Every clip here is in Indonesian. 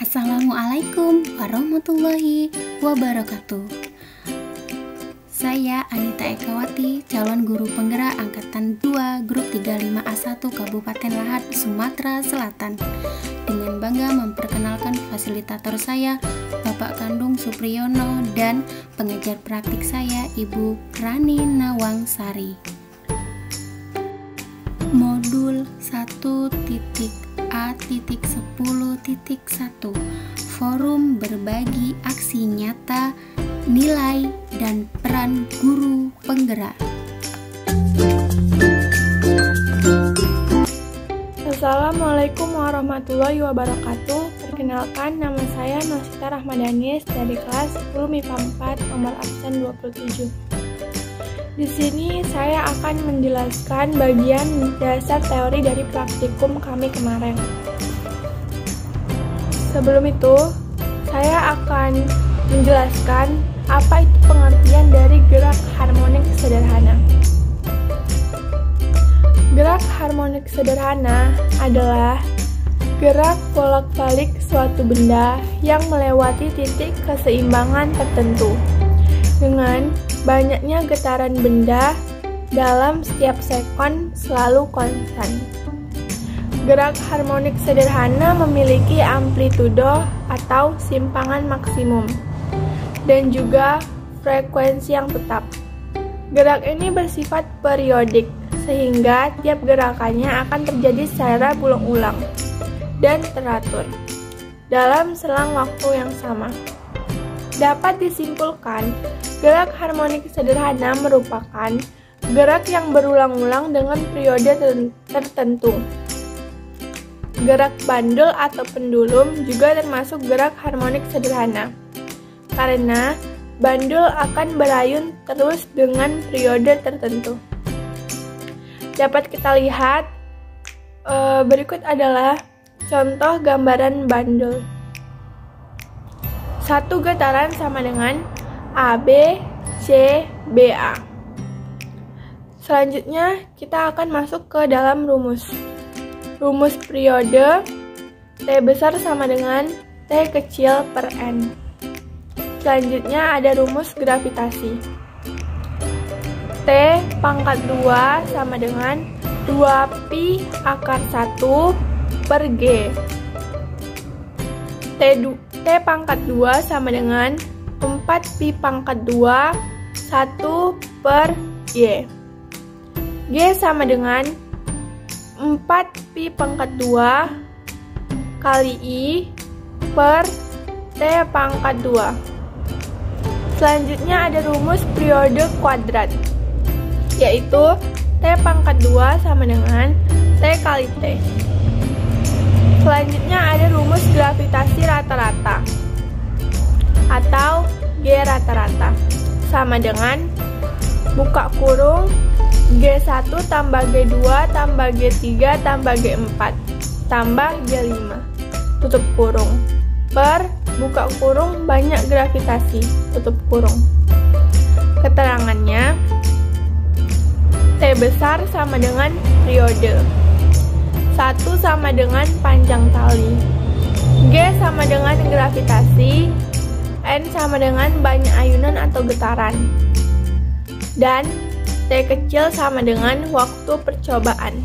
Assalamualaikum warahmatullahi wabarakatuh. Saya Anita Ekawati, calon guru penggerak Angkatan 2 Grup 35A1 Kabupaten Lahat, Sumatera Selatan. Dengan bangga memperkenalkan fasilitator saya, Bapak Kandung Supriyono, dan pengajar praktik saya, Ibu Rani Nawangsari. Modul 1.A.10.1 Forum berbagi aksi nyata, nilai, dan peran guru penggerak. Assalamualaikum warahmatullahi wabarakatuh. Perkenalkan, nama saya Nosita Rahmadanis dari kelas 10 MIPA 4 nomor absen 27. Di sini saya akan menjelaskan bagian dasar teori dari praktikum kami kemarin. Sebelum itu, saya akan menjelaskan apa itu pengertian dari gerak harmonik sederhana. Gerak harmonik sederhana adalah gerak bolak-balik suatu benda yang melewati titik keseimbangan tertentu dengan banyaknya getaran benda dalam setiap sekon selalu konstan. Gerak harmonik sederhana memiliki amplitudo atau simpangan maksimum dan juga frekuensi yang tetap. Gerak ini bersifat periodik, sehingga tiap gerakannya akan terjadi secara berulang-ulang dan teratur dalam selang waktu yang sama. Dapat disimpulkan, gerak harmonik sederhana merupakan gerak yang berulang-ulang dengan periode tertentu. Gerak bandul atau pendulum juga termasuk gerak harmonik sederhana, karena bandul akan berayun terus dengan periode tertentu. Dapat kita lihat, berikut adalah contoh gambaran bandul. Satu getaran sama dengan AB, C, BA. Selanjutnya, kita akan masuk ke dalam rumus. Rumus periode, T besar sama dengan T kecil per N. Selanjutnya ada rumus gravitasi. T pangkat 2 sama dengan 2pi akar 1 per G. T pangkat 2 sama dengan 4pi pangkat 2 1 per Y. G sama dengan 4pi pangkat 2 kali I per T pangkat 2. Selanjutnya ada rumus periode kuadrat, yaitu T pangkat 2 sama dengan T kali T. Selanjutnya ada rumus gravitasi rata-rata atau G rata-rata sama dengan buka kurung G1 tambah G2 tambah G3 tambah G4 tambah G5 tutup kurung per buka kurung banyak gravitasi tutup kurung. Keterangannya, T besar sama dengan periode, 1 sama dengan panjang tali, G sama dengan gravitasi, N sama dengan banyak ayunan atau getaran, dan T kecil sama dengan waktu percobaan.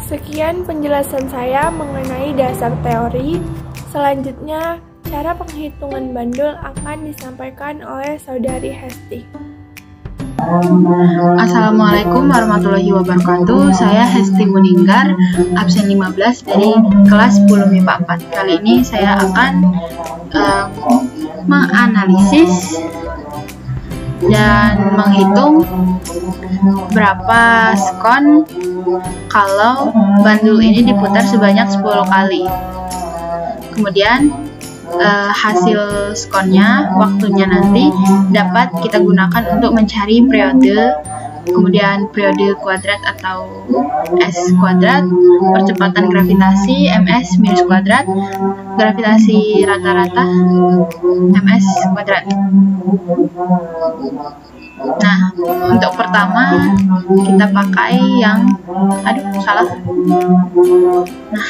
Sekian penjelasan saya mengenai dasar teori. Selanjutnya, cara penghitungan bandul akan disampaikan oleh Saudari Hesti. Assalamualaikum warahmatullahi wabarakatuh. Saya Hesti Muninggar, absen 15 dari kelas 10 MIPA 4. Kali ini saya akan menganalisis dan menghitung berapa skon kalau bandul ini diputar sebanyak 10 kali. Kemudian hasil skonnya, waktunya nanti dapat kita gunakan untuk mencari periode, kemudian periode kuadrat atau S kuadrat, percepatan gravitasi ms minus kuadrat, gravitasi rata-rata ms kuadrat. Nah, untuk pertama kita pakai yang, salah. Nah,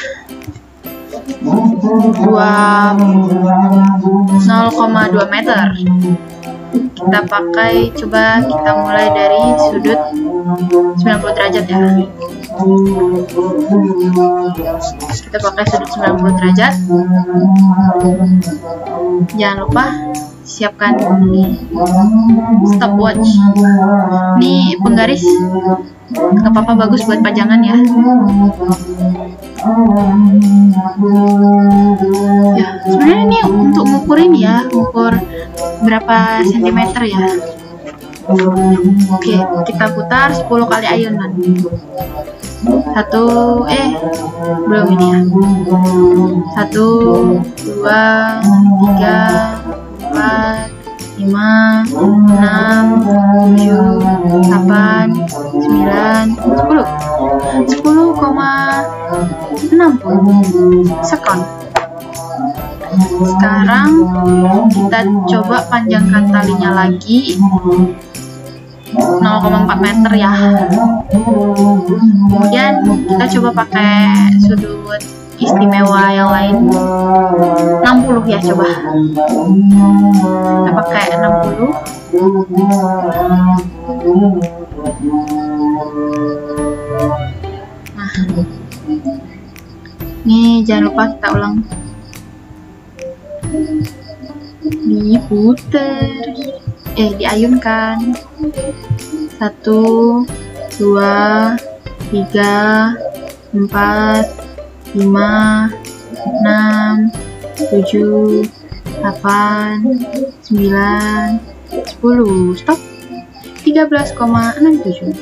0,2 meter. Kita pakai, coba kita mulai dari sudut 90 derajat ya. Kita pakai sudut 90 derajat. Jangan lupa siapkan stopwatch. Ini penggaris nggak apa-apa, bagus buat pajangan ya. Ya, sebenarnya ini untuk ngukurin ya, ngukur berapa sentimeter ya. Oke, kita putar 10 kali ayunan. Belum ini ya. 1, 2, 3, 4, 5, 6, 7, 8, 9, 10. 10,60 sekon. Sekarang kita coba panjangkan talinya lagi 0,4 meter ya. Kemudian kita coba pakai sudut istimewa yang lain, 60 ya, coba kita pakai 60. Nah, ini jangan lupa kita ulang, diputer, diayunkan. 1, 2, 3, 4, 5, 6, 7, 8, 9, 10. Stop. 13,67.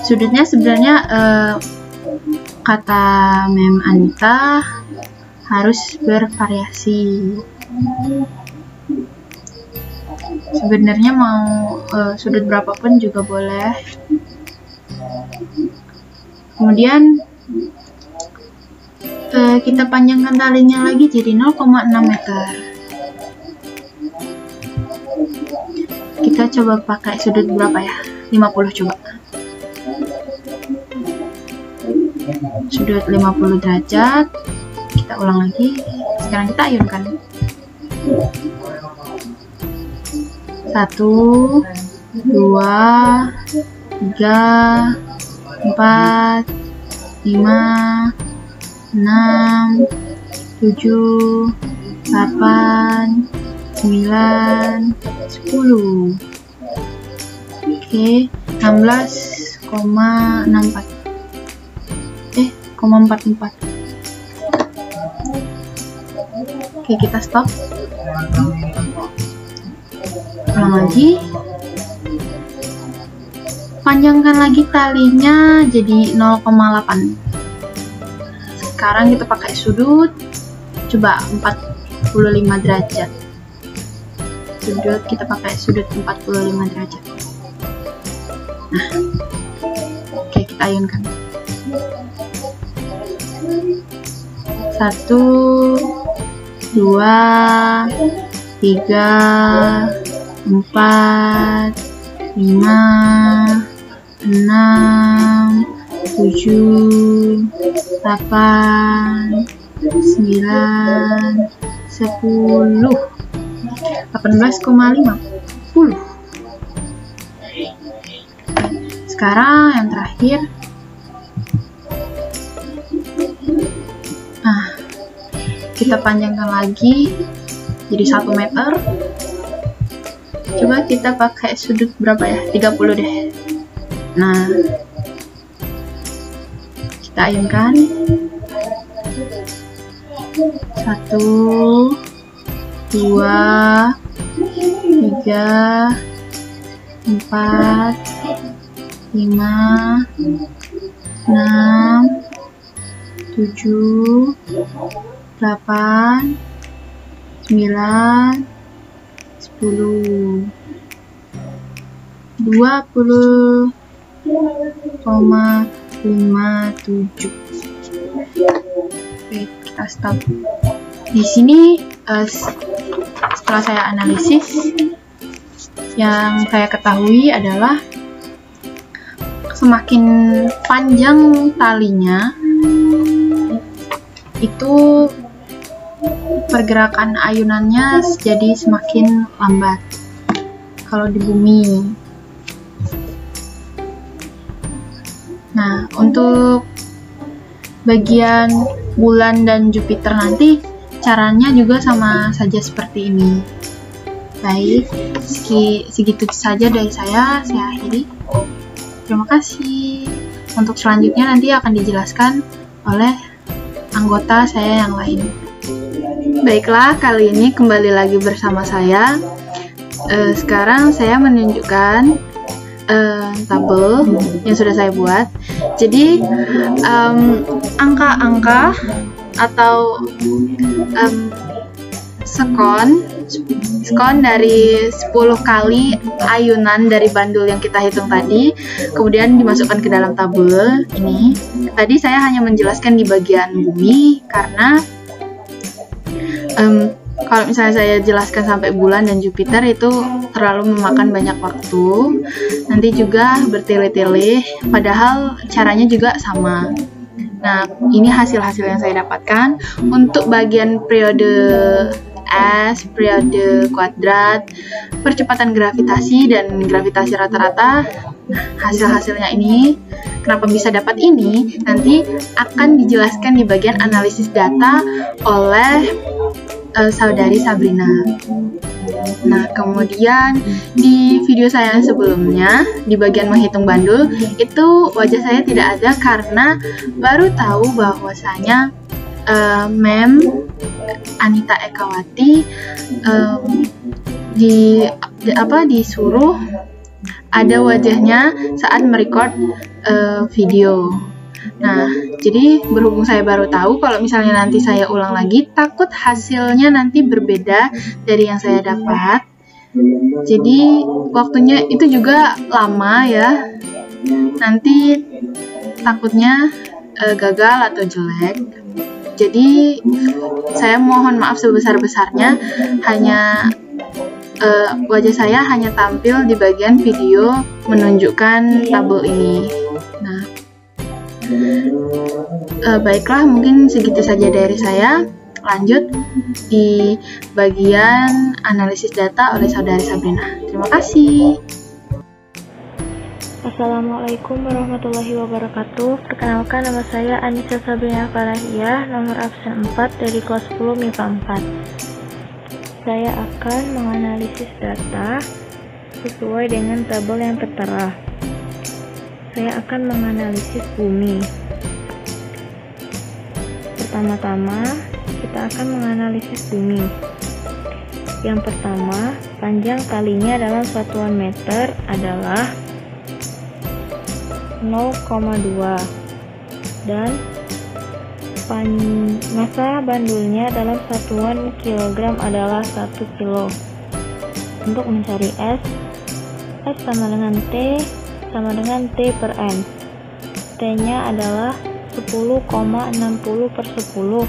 Sudutnya sebenarnya kata Mem Anita harus bervariasi. Sebenarnya mau sudut berapapun juga boleh. Kemudian kita panjangkan talinya lagi jadi 0,6 meter. Kita coba pakai sudut berapa ya? 50 coba. Sudut 50 derajat. Kita ulang lagi. Sekarang kita ayunkan. 1, 2, 3, 4, 5, 6, 7, 8, 9, 10. Oke, 16,64. 0,44. Oke, kita stop. Ulang lagi. Panjangkan lagi talinya jadi 0,8. Sekarang kita pakai sudut, coba 45 derajat. Sudut, kita pakai sudut 45 derajat. Nah, oke, kita ayunkan. 1, 2, 3, 4, 5, 6, 7, 8, 9, 10, 18,50. Sekarang yang terakhir. Nah, kita panjangkan lagi jadi 1 meter. Coba kita pakai sudut berapa ya? 30 deh. Nah, kita ayunkan. 1, 2, 3, 4, 5, 6, 7, 8, 9, 10, 20,57. Oke, kita stop. Di sini setelah saya analisis, yang saya ketahui adalah semakin panjang talinya, itu pergerakan ayunannya jadi semakin lambat kalau di bumi. Nah, untuk bagian bulan dan Jupiter nanti caranya juga sama saja seperti ini. Baik, segitu saja dari saya akhiri. Terima kasih. Untuk selanjutnya nanti akan dijelaskan oleh anggota saya yang lain. Baiklah, kali ini kembali lagi bersama saya. Sekarang saya menunjukkan tabel yang sudah saya buat. Jadi angka-angka atau skon dari 10 kali ayunan dari bandul yang kita hitung tadi, kemudian dimasukkan ke dalam tabel ini. Tadi saya hanya menjelaskan di bagian bumi karena kalau misalnya saya jelaskan sampai bulan dan Jupiter itu terlalu memakan banyak waktu, nanti juga bertele-tele, padahal caranya juga sama. Nah, ini hasil-hasil yang saya dapatkan untuk bagian periode S, periode kuadrat, percepatan gravitasi, dan gravitasi rata-rata. Nah, hasil-hasilnya ini, kenapa bisa dapat ini, nanti akan dijelaskan di bagian analisis data oleh saudari Sabrina. Nah, kemudian di video saya yang sebelumnya, di bagian menghitung bandul, itu wajah saya tidak ada karena baru tahu bahwasanya Mem Anita Ekawati disuruh ada wajahnya saat merecord video. Nah, jadi berhubung saya baru tahu, kalau misalnya nanti saya ulang lagi, takut hasilnya nanti berbeda dari yang saya dapat. Jadi waktunya itu juga lama ya. Nanti takutnya gagal atau jelek. Jadi saya mohon maaf sebesar-besarnya, hanya wajah saya hanya tampil di bagian video menunjukkan tabel ini. Nah, baiklah, mungkin segitu saja dari saya. Lanjut di bagian analisis data oleh saudari Sabrina. Terima kasih. Assalamualaikum warahmatullahi wabarakatuh. Perkenalkan, nama saya Anissa Sabrina Farahiyah, nomor absen 4 dari kelas 10 MIPA 4. Saya akan menganalisis data sesuai dengan tabel yang tertera. Saya akan menganalisis bumi. Pertama-tama, kita akan menganalisis bumi. Yang pertama, panjang talinya dalam satuan meter adalah 0,2 dan massa bandulnya dalam satuan kilogram adalah 1 kilo. Untuk mencari S sama dengan T sama dengan T per N. T nya adalah 10,60 per 10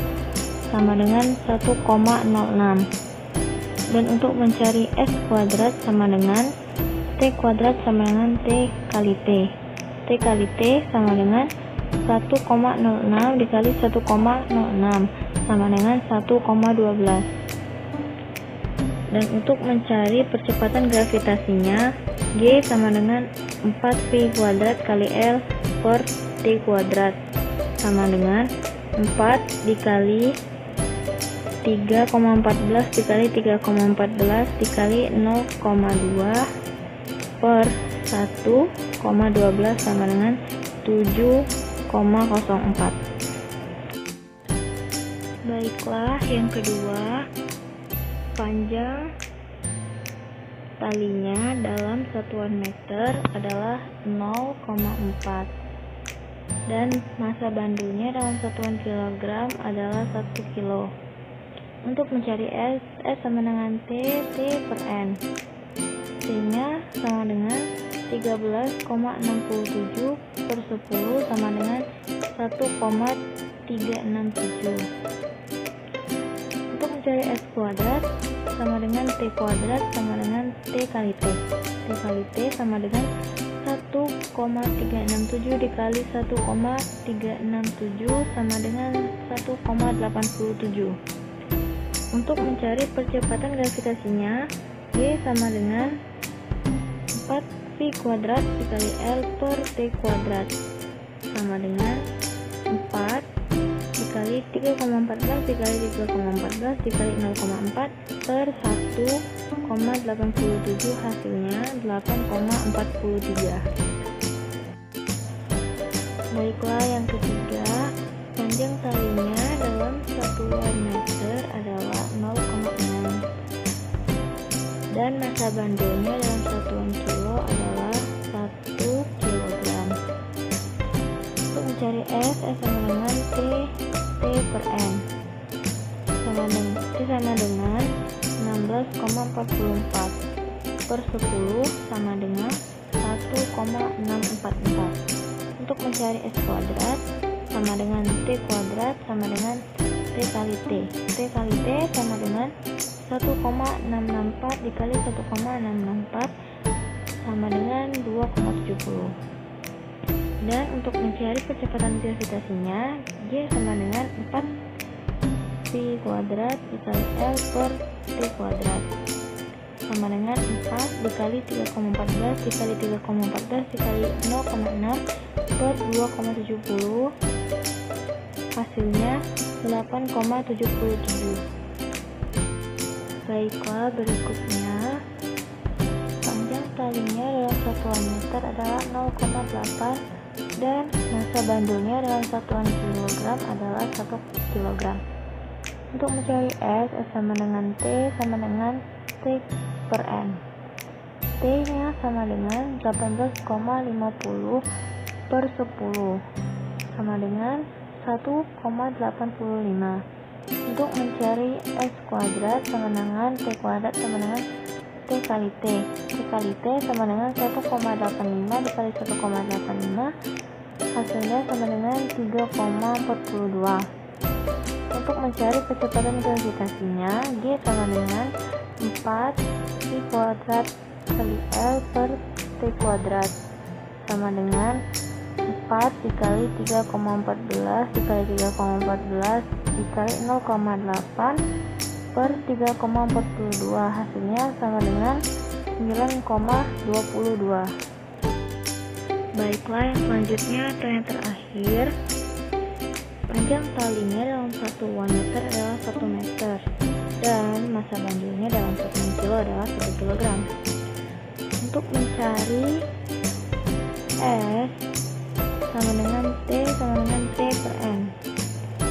sama dengan 1,06. Dan untuk mencari S kuadrat sama dengan T kuadrat sama dengan T kali T. T kali T sama dengan 1,06 dikali 1,06 sama dengan 1,12. Dan untuk mencari percepatan gravitasinya, G sama dengan 4P kuadrat kali L per T kuadrat sama dengan 4 dikali 3,14 dikali 3,14 dikali 0,2 per 1,12 sama dengan 7,04. Baiklah, yang kedua, panjang talinya dalam satuan meter adalah 0,4 dan massa bandulnya dalam satuan kilogram adalah 1 kilo. Untuk mencari S sama dengan T per N. T nya sama dengan 13,67 per 10 sama dengan 1,367. Untuk mencari S kuadrat sama dengan T kuadrat sama dengan T kali T. T kali T sama dengan 1,367 dikali 1,367 sama dengan 1,87. Untuk mencari percepatan gravitasinya, G sama dengan 4V kuadrat dikali L per T kuadrat sama dengan 4 dikali 3,14 dikali 3,14 dikali 0,4 per 1,87, hasilnya 8,43. Baiklah, yang ketiga, panjang talinya dalam satuan meter adalah 0,6 dan massa bandelnya dalam satuan kilo adalah 1 kg. Untuk mencari S sama dengan T per N sama dengan 16,44 per 10 sama dengan 1,644. Untuk mencari S kuadrat sama dengan T kuadrat sama dengan T kali T. T kali T sama dengan 1,664 dikali 1,664 sama dengan 2,70. Dan untuk mencari percepatan gravitasinya, G sama dengan 4V kuadrat dikali L per T kuadrat sama dengan 4 dikali 3,14 dikali 3,14 dikali 0,6 per 2,70, hasilnya 8,77. Baiklah, berikutnya panjang talinya dalam satuan meter adalah 0,8 dan massa bandulnya dalam satuan kilogram adalah 1 kg. Untuk mencari S sama dengan T sama dengan T per N. T nya sama dengan 18,50 per 10 sama dengan 1,85. Untuk mencari S kuadrat sama dengan T kuadrat sama dengan T kali T. T kali T sama dengan 1,85 dikali 1,85, hasilnya sama dengan 3,42. Untuk mencari kecepatan gravitasinya, G sama dengan 4V kuadrat kali L per T kuadrat sama dengan 4 dikali 3,14 dikali 3,14 dikali 0,8 per 3,42, hasilnya sama dengan 9,22. Baiklah, yang selanjutnya atau yang terakhir, panjang talinya dalam satuan meter adalah 1 meter dan massa bandulnya dalam satuan kilo adalah 1 kg. Untuk mencari S sama dengan T sama dengan T per N.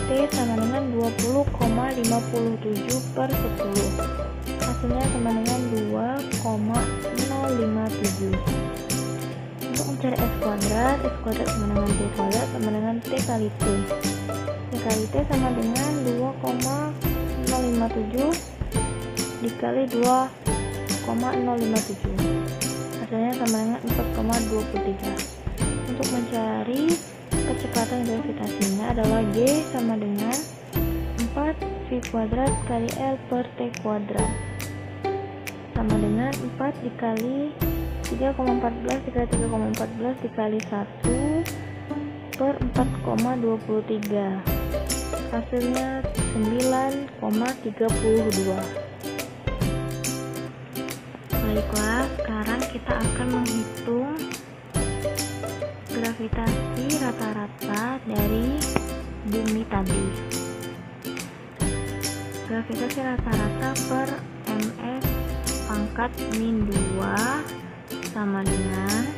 T sama dengan 20,57 per 10, hasilnya sama dengan 2,057. Untuk mencari S kuadrat sama dengan T kuadrat sama dengan T kali T. T kali T sama dengan 2,057 dikali 2,057, hasilnya sama dengan 4,23. Untuk mencari kecepatan gravitasinya adalah G sama dengan 4V kuadrat kali L per T kuadrat sama dengan 4 dikali 3,14 dikali 3,14 dikali 1 per 4,23, hasilnya 9,32. Baiklah, sekarang kita akan menghitung gravitasi rata-rata dari bumi tadi. Gravitasi rata-rata per ms pangkat min 2 sama dengan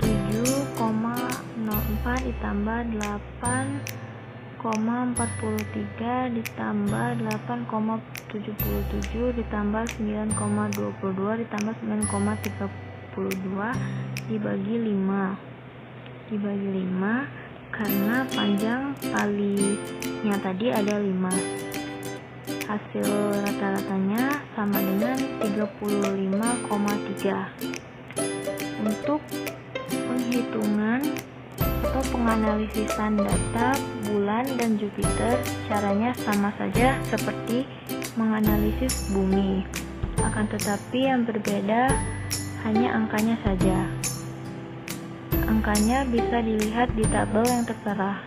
7,04 ditambah 8,43 ditambah 8,77 ditambah 9,22 ditambah 9,32 dibagi 5 karena panjang talinya tadi ada 5. Hasil rata-ratanya sama dengan 35,3. Untuk penghitungan atau penganalisisan data bulan dan Jupiter, caranya sama saja seperti menganalisis bumi, akan tetapi yang berbeda hanya angkanya saja. Angkanya bisa dilihat di tabel yang tertera.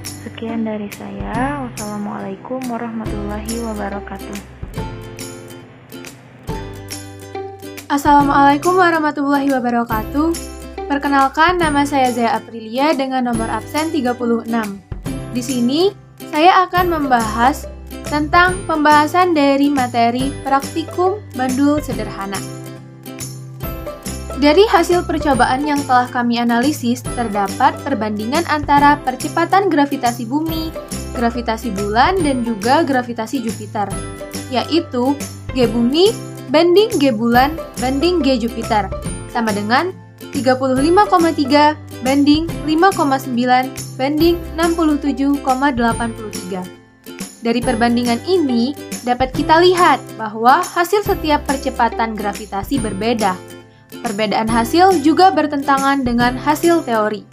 Sekian dari saya. Wassalamualaikum warahmatullahi wabarakatuh. Assalamualaikum warahmatullahi wabarakatuh. Perkenalkan, nama saya Zaya Aprilia dengan nomor absen 36. Di sini, saya akan membahas tentang pembahasan dari materi praktikum bandul sederhana. Dari hasil percobaan yang telah kami analisis, terdapat perbandingan antara percepatan gravitasi bumi, gravitasi bulan, dan juga gravitasi Jupiter, yaitu G bumi banding G bulan banding G Jupiter, sama dengan 35,3 banding 5,9 banding 67,83. Dari perbandingan ini, dapat kita lihat bahwa hasil setiap percepatan gravitasi berbeda. Perbedaan hasil juga bertentangan dengan hasil teori.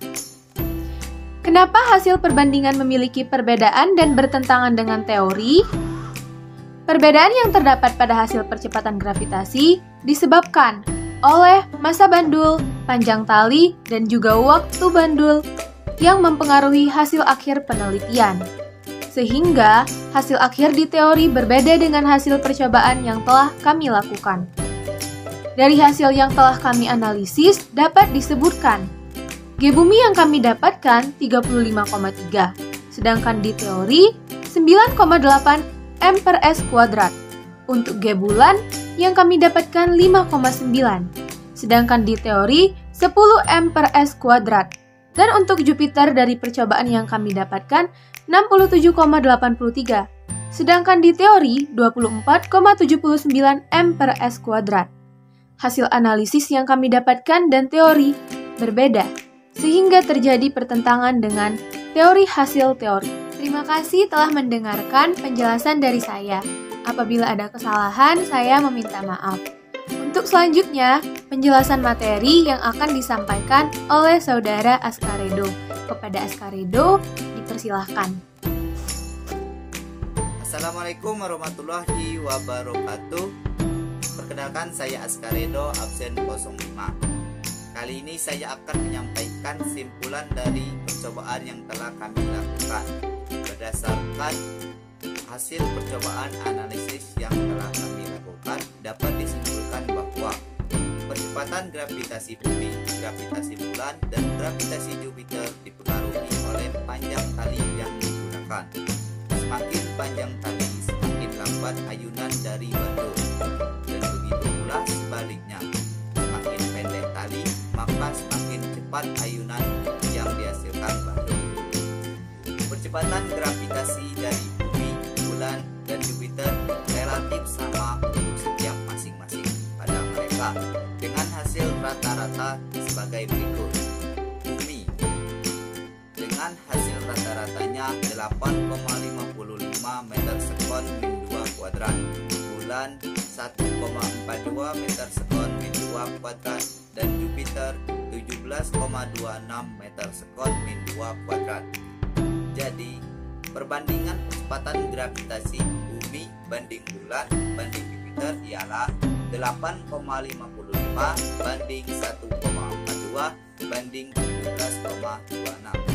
Kenapa hasil perbandingan memiliki perbedaan dan bertentangan dengan teori? Perbedaan yang terdapat pada hasil percepatan gravitasi disebabkan oleh massa bandul, panjang tali, dan juga waktu bandul yang mempengaruhi hasil akhir penelitian. Sehingga hasil akhir di teori berbeda dengan hasil percobaan yang telah kami lakukan. Dari hasil yang telah kami analisis dapat disebutkan G bumi yang kami dapatkan 35,3, sedangkan di teori 9,8 m per s kuadrat. Untuk G bulan yang kami dapatkan 5,9, sedangkan di teori 10 m per s kuadrat. Dan untuk Jupiter dari percobaan yang kami dapatkan 67,83, sedangkan di teori 24,79 m per s kuadrat. Hasil analisis yang kami dapatkan dan teori berbeda, sehingga terjadi pertentangan dengan teori hasil teori. Terima kasih telah mendengarkan penjelasan dari saya. Apabila ada kesalahan, saya meminta maaf. Untuk selanjutnya, penjelasan materi yang akan disampaikan oleh Saudara Askaredo. Kepada Askaredo, dipersilahkan. Assalamualaikum warahmatullahi wabarakatuh. Perkenalkan, saya Askaredo, absen 05. Kali ini saya akan menyampaikan simpulan dari percobaan yang telah kami lakukan. Berdasarkan hasil percobaan analisis yang telah kami lakukan, dapat disimpulkan bahwa percepatan gravitasi bumi, gravitasi bulan, dan gravitasi Jupiter dipengaruhi oleh panjang tali yang digunakan. Semakin panjang tali, semakin lambat ayunan dari bandul. Dan begitu pula sebaliknya, semakin pendek tali, maka semakin cepat ayunan yang dihasilkan bandul. Percepatan gravitasi dari bumi, bulan, dan Jupiter relatif sama untuk setiap masing-masing pada mereka, dengan hasil rata-rata sebagai berikut. Bumi dengan hasil rata-ratanya 8,55 meter sekon min 2 kuadrat, bulan 1,42 meter sekon min 2 kuadrat, dan Jupiter 17,26 meter sekon min 2 kuadrat. Jadi, perbandingan kecepatan gravitasi bumi banding bulan banding Jupiter ialah 8,55 banding 1,42 banding 17,26.